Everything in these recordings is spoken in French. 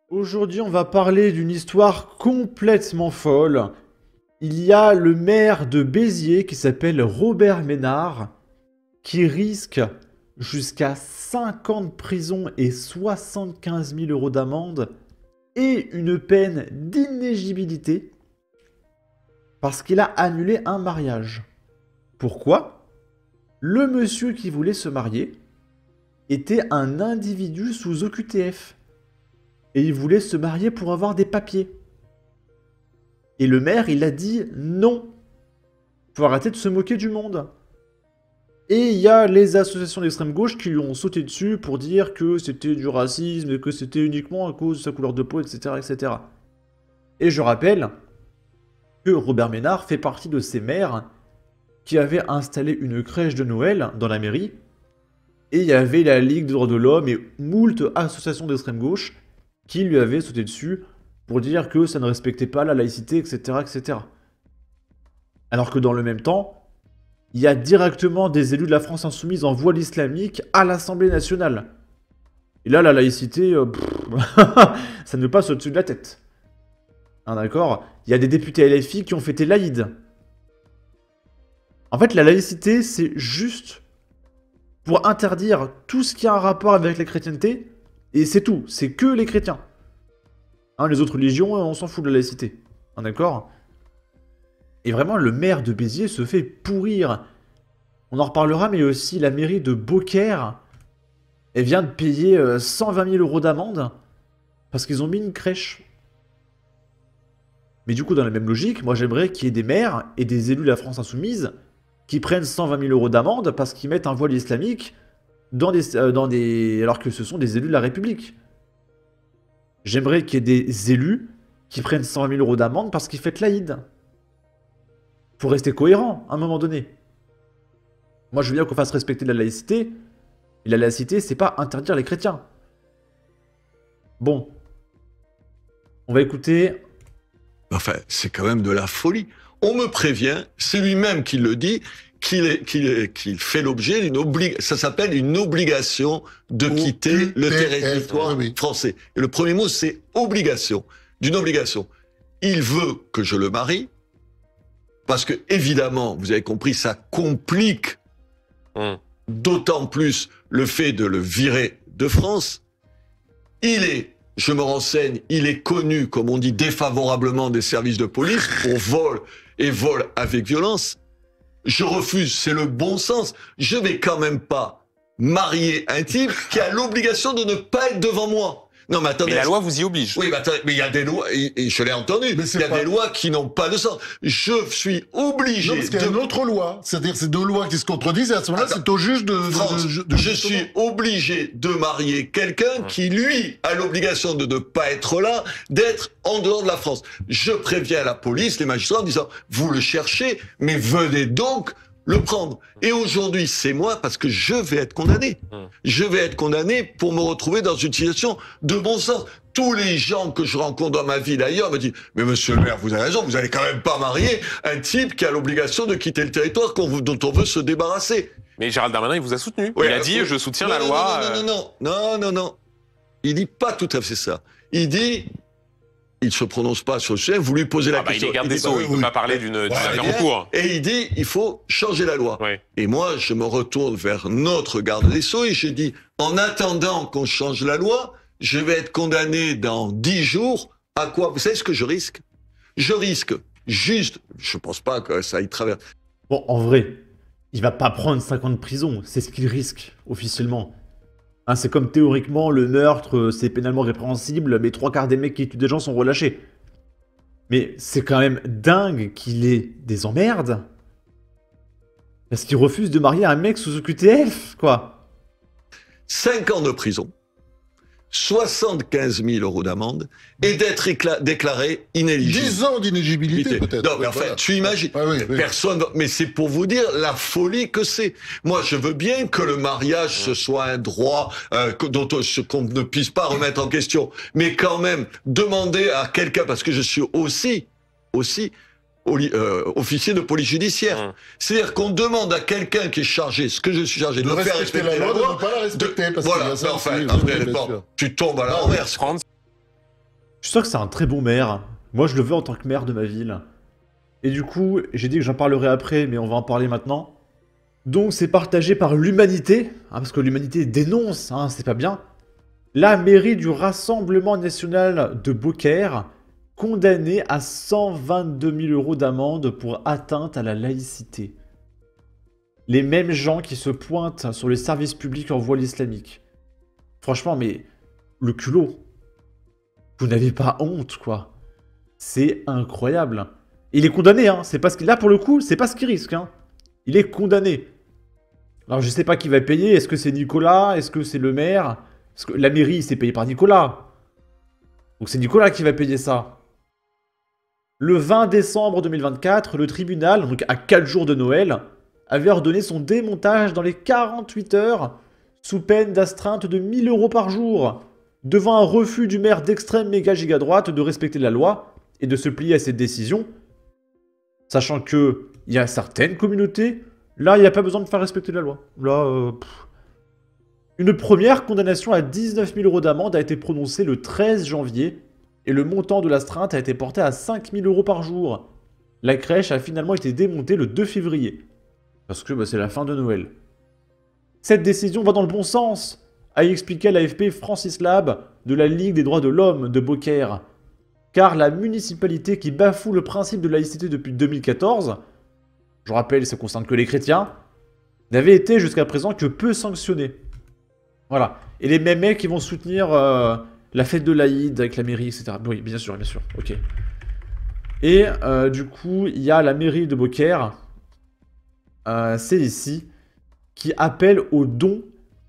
Aujourd'hui, on va parler d'une histoire complètement folle. Il y a le maire de Béziers qui s'appelle Robert Ménard qui risque jusqu'à 5 ans de prison et 75 000 euros d'amende et une peine d'inéligibilité parce qu'il a annulé un mariage. Pourquoi? Le monsieur qui voulait se marier était un individu sous OQTF. Et il voulait se marier pour avoir des papiers. Et le maire, il a dit non. Faut arrêter de se moquer du monde. Et il y a les associations d'extrême gauche qui lui ont sauté dessus pour dire que c'était du racisme et que c'était uniquement à cause de sa couleur de peau, etc., etc. Et je rappelle que Robert Ménard fait partie de ces maires qui avaient installé une crèche de Noël dans la mairie. Et il y avait la Ligue des droits de l'homme et moult associations d'extrême gauche qui lui avait sauté dessus pour dire que ça ne respectait pas la laïcité, etc., etc. Alors que dans le même temps, il y a directement des élus de la France insoumise en voile islamique à l'Assemblée nationale. Et là, la laïcité, ça nous passe au-dessus de la tête. Hein, d'accord? Il y a des députés LFI qui ont fêté l'Aïd. En fait, la laïcité, c'est juste pour interdire tout ce qui a un rapport avec la chrétienté. Et c'est tout, c'est que les chrétiens. Hein, les autres religions, on s'en fout de la laïcité. Hein, d'accord? Et vraiment, le maire de Béziers se fait pourrir. On en reparlera, mais aussi la mairie de Beaucaire, elle vient de payer 120 000 euros d'amende parce qu'ils ont mis une crèche. Mais du coup, dans la même logique, moi j'aimerais qu'il y ait des maires et des élus de la France insoumise qui prennent 120 000 euros d'amende parce qu'ils mettent un voile islamique alors que ce sont des élus de la République. J'aimerais qu'il y ait des élus qui prennent 120 000 euros d'amende parce qu'ils fêtent l'Aïd. Faut rester cohérent à un moment donné. Moi, je veux bien qu'on fasse respecter la laïcité. Et la laïcité, c'est pas interdire les chrétiens. Bon. On va écouter. Enfin, c'est quand même de la folie. On me prévient, c'est lui-même qui le dit, qu'il fait l'objet d'une obligation. Ça s'appelle une obligation de quitter le territoire français. Et le premier mot, c'est obligation. D'une obligation. Il veut que je le marie, parce que, évidemment, vous avez compris, ça complique d'autant plus le fait de le virer de France. Je me renseigne, il est connu, comme on dit, défavorablement des services de police pour vol et vol avec violence. Je refuse, c'est le bon sens. Je vais quand même pas marier un type qui a l'obligation de ne pas être devant moi. Non, mais attendez. Mais la loi vous y oblige. Oui, mais attendez, mais il y a des lois, et je l'ai entendu, il y a des lois qui n'ont pas de sens. Je suis obligé non, parce qu'il y a une autre loi. C'est-à-dire, c'est deux lois qui se contredisent, et à ce moment-là, c'est au juge je suis obligé de marier quelqu'un qui, lui, a l'obligation de ne pas être là, d'être en dehors de la France. Je préviens la police, les magistrats, en disant, vous le cherchez, mais venez donc le prendre. Et aujourd'hui, c'est moi, parce que je vais être condamné. Je vais être condamné pour me retrouver dans une situation de bon sens. Tous les gens que je rencontre dans ma vie d'ailleurs me disent « Mais monsieur le maire, vous avez raison, vous allez quand même pas marier un type qui a l'obligation de quitter le territoire dont on veut se débarrasser. » Mais Gérald Darmanin, il vous a soutenu. Oui, il a dit « Je soutiens la loi ». Non. Il dit pas tout à fait ça. Il dit... Il se prononce pas sur le sujet, vous lui posez la question. Il est garde des Sceaux, il ne peut pas parler d'une affaire en cours. Et il dit, il faut changer la loi. Oui. Et moi, je me retourne vers notre garde des Sceaux et je dis, en attendant qu'on change la loi, je vais être condamné dans 10 jours. À quoi? Vous savez ce que je risque? Je risque juste, je pense pas que ça y traverse. Bon, en vrai, il va pas prendre 5 ans de prison, c'est ce qu'il risque, officiellement. Hein, c'est comme théoriquement, le meurtre, c'est pénalement répréhensible, mais 3 quarts des mecs qui tuent des gens sont relâchés. Mais c'est quand même dingue qu'il ait des emmerdes. Parce qu'il refuse de marier un mec sous OQTF, quoi. 5 ans de prison, 75 000 euros d'amende et d'être déclaré inéligible. 10 ans d'inéligibilité, peut-être. Non, mais enfin, tu imagines. Personne, mais c'est pour vous dire la folie que c'est. Moi, je veux bien que le mariage, ce soit un droit qu'on ne puisse pas remettre en question. Mais quand même, demander à quelqu'un, parce que je suis aussi officier de police judiciaire. C'est-à-dire qu'on demande à quelqu'un qui est chargé, ce que je suis chargé, de faire respecter la loi, de ne pas la respecter. Voilà, mais enfin, après, tu tombes à l'envers. Je suis sûr que c'est un très bon maire. Moi, je le veux en tant que maire de ma ville. Et du coup, j'ai dit que j'en parlerai après, mais on va en parler maintenant. Donc, c'est partagé par l'humanité, hein, parce que l'humanité dénonce, hein, c'est pas bien. La mairie du Rassemblement National de Beaucaire, condamnée à 122 000 € d'amende pour atteinte à la laïcité. Les mêmes gens qui se pointent sur les services publics en voile islamique. Franchement, mais le culot. Vous n'avez pas honte, quoi. C'est incroyable. Il est condamné, hein. C'est pas ce qu'il... Là, pour le coup, c'est pas ce qu'il risque, hein. Il est condamné. Alors, je sais pas qui va payer. Est-ce que c'est Nicolas? Est-ce que c'est le maire? Parce que la mairie, c'est payé par Nicolas. Donc, c'est Nicolas qui va payer ça. Le 20 décembre 2024, le tribunal, donc à 4 jours de Noël, avait ordonné son démontage dans les 48 heures sous peine d'astreinte de 1 000 € par jour, devant un refus du maire d'extrême méga giga droite de respecter la loi et de se plier à cette décision, sachant que il y a certaines communautés, là, il n'y a pas besoin de faire respecter la loi. Là, Une première condamnation à 19 000 € d'amende a été prononcée le 13 janvier, et le montant de l'astreinte a été porté à 5 000 € par jour. La crèche a finalement été démontée le 2 février, parce que c'est la fin de Noël. Cette décision va dans le bon sens, a expliqué à l'AFP Francis Lab de la Ligue des droits de l'homme de Beaucaire. Car la municipalité qui bafoue le principe de laïcité depuis 2014, je rappelle, ça concerne que les chrétiens, n'avait été jusqu'à présent que peu sanctionnée. Voilà. Et les mêmes mecs qui vont soutenir la fête de l'Aïd avec la mairie, etc. Oui, bien sûr, ok. Et du coup, il y a la mairie de Beaucaire, c'est ici, qui appelle aux dons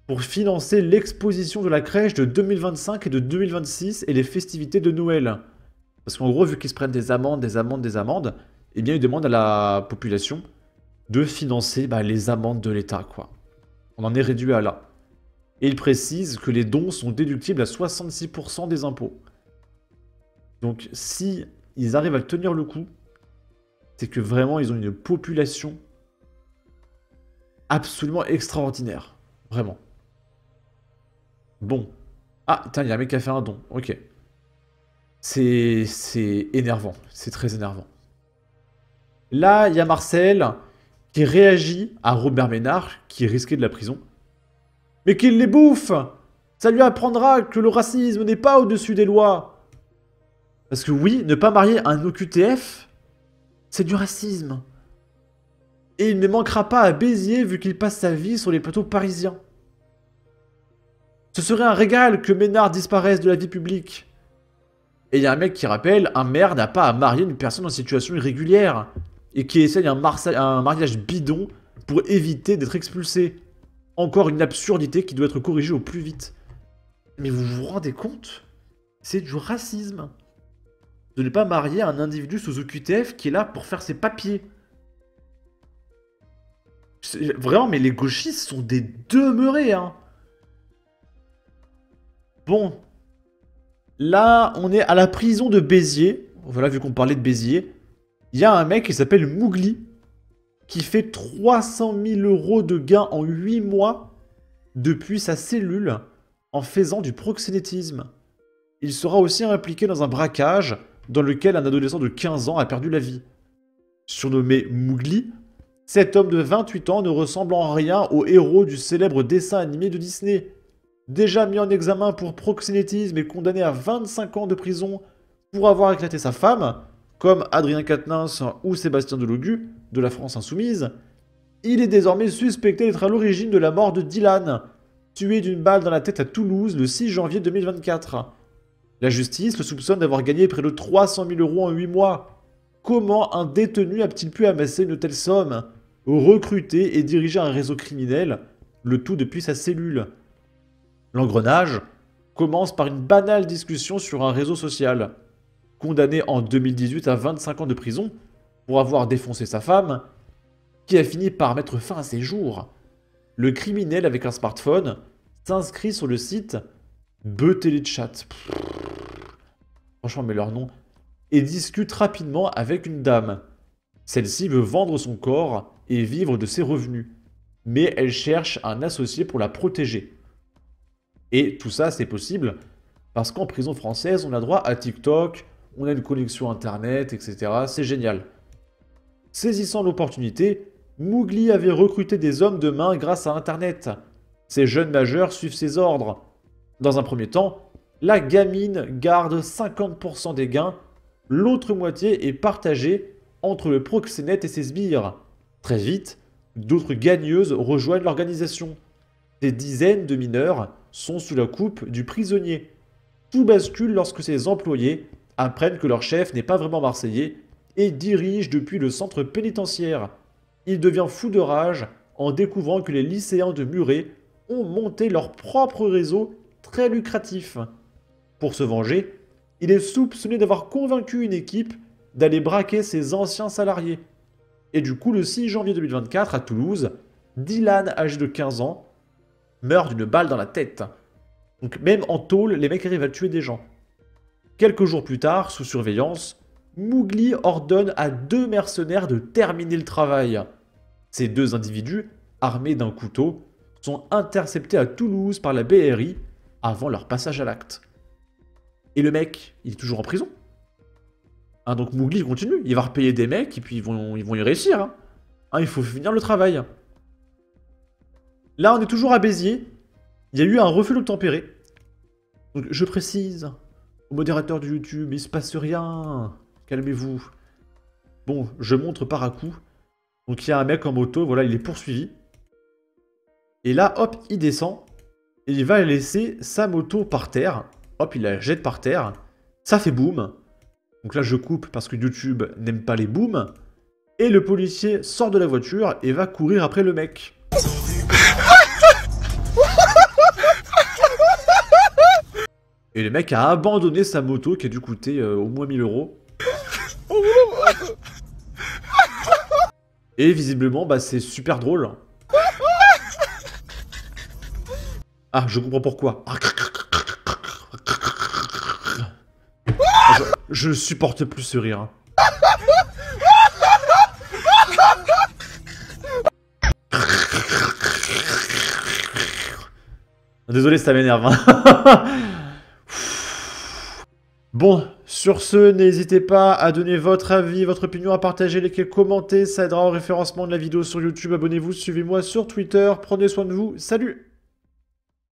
pour financer l'exposition de la crèche de 2025 et de 2026 et les festivités de Noël. Parce qu'en gros, vu qu'ils se prennent des amendes, eh bien, ils demandent à la population de financer les amendes de l'État, quoi. On en est réduit à là. Et ils précisent que les dons sont déductibles à 66% des impôts. Donc, si ils arrivent à tenir le coup, c'est que vraiment, ils ont une population absolument extraordinaire. Vraiment. Bon. Ah, tiens, il y a un mec qui a fait un don. Ok. C'est énervant. C'est très énervant. Là, il y a Marcel qui réagit à Robert Ménard, qui risquait de la prison. Mais qu'il les bouffe! Ça lui apprendra que le racisme n'est pas au-dessus des lois. Parce que oui, ne pas marier un OQTF, c'est du racisme. Et il ne manquera pas à Béziers vu qu'il passe sa vie sur les plateaux parisiens. Ce serait un régal que Ménard disparaisse de la vie publique. Et il y a un mec qui rappelle, un maire n'a pas à marier une personne en situation irrégulière et qui essaye un mariage bidon pour éviter d'être expulsé. Encore une absurdité qui doit être corrigée au plus vite. Mais vous vous rendez compte? C'est du racisme. De ne pas marier un individu sous OQTF qui est là pour faire ses papiers. Vraiment, mais les gauchistes sont des demeurés, hein. Bon. Là, on est à la prison de Béziers. Voilà, vu qu'on parlait de Béziers. Il y a un mec qui s'appelle Mougli, qui fait 300 000 € de gains en 8 mois depuis sa cellule en faisant du proxénétisme. Il sera aussi impliqué dans un braquage dans lequel un adolescent de 15 ans a perdu la vie. Surnommé Mougli, cet homme de 28 ans ne ressemble en rien au héros du célèbre dessin animé de Disney. Déjà mis en examen pour proxénétisme et condamné à 25 ans de prison pour avoir éclaté sa femme, comme Adrien Quatennens ou Sébastien Delogu, de la France Insoumise, il est désormais suspecté d'être à l'origine de la mort de Dylan, tué d'une balle dans la tête à Toulouse le 6 janvier 2024. La justice le soupçonne d'avoir gagné près de 300 000 € en 8 mois. Comment un détenu a-t-il pu amasser une telle somme, recruter et diriger un réseau criminel, le tout depuis sa cellule? L'engrenage commence par une banale discussion sur un réseau social. Condamné en 2018 à 25 ans de prison pour avoir défoncé sa femme, qui a fini par mettre fin à ses jours. Le criminel avec un smartphone s'inscrit sur le site Beutelechat. Franchement, mais leur nom. Et discute rapidement avec une dame. Celle-ci veut vendre son corps et vivre de ses revenus. Mais elle cherche un associé pour la protéger. Et tout ça, c'est possible Parce qu'en prison française, on a droit à TikTok, on a une connexion internet, etc. C'est génial. Saisissant l'opportunité, Mowgli avait recruté des hommes de main grâce à internet. Ces jeunes majeurs suivent ses ordres. Dans un premier temps, la gamine garde 50% des gains, l'autre moitié est partagée entre le proxénète et ses sbires. Très vite, d'autres gagneuses rejoignent l'organisation. Des dizaines de mineurs sont sous la coupe du prisonnier. Tout bascule lorsque ses employés apprennent que leur chef n'est pas vraiment marseillais et dirige depuis le centre pénitentiaire. Il devient fou de rage en découvrant que les lycéens de Muret ont monté leur propre réseau très lucratif. Pour se venger, il est soupçonné d'avoir convaincu une équipe d'aller braquer ses anciens salariés. Et du coup, le 6 janvier 2024, à Toulouse, Dylan, âgé de 15 ans, meurt d'une balle dans la tête. Donc même en tôle, les mecs arrivent à tuer des gens. Quelques jours plus tard, sous surveillance, Mowgli ordonne à 2 mercenaires de terminer le travail. Ces 2 individus, armés d'un couteau, sont interceptés à Toulouse par la BRI avant leur passage à l'acte. Et le mec, il est toujours en prison. Hein, donc Mowgli continue, il va repayer des mecs et puis ils vont y réussir. Hein, il faut finir le travail. Là, on est toujours à Béziers. Il y a eu un refus d'obtempérer. Donc je précise au modérateur de YouTube, il se passe rien. Calmez-vous. Bon, je montre par à coup. Donc il y a un mec en moto, voilà, il est poursuivi. Et là, hop, il descend. Et il va laisser sa moto par terre. Hop, il la jette par terre. Ça fait boum. Donc là, je coupe parce que YouTube n'aime pas les booms. Et le policier sort de la voiture et va courir après le mec. Et le mec a abandonné sa moto qui a dû coûter au moins 1000 €. Et visiblement, bah, c'est super drôle. Ah, je comprends pourquoi. Je supporte plus ce rire. Désolé, ça m'énerve. Bon, sur ce, n'hésitez pas à donner votre avis, votre opinion, à partager, liker, commenter. Ça aidera au référencement de la vidéo sur YouTube. Abonnez-vous, suivez-moi sur Twitter. Prenez soin de vous. Salut!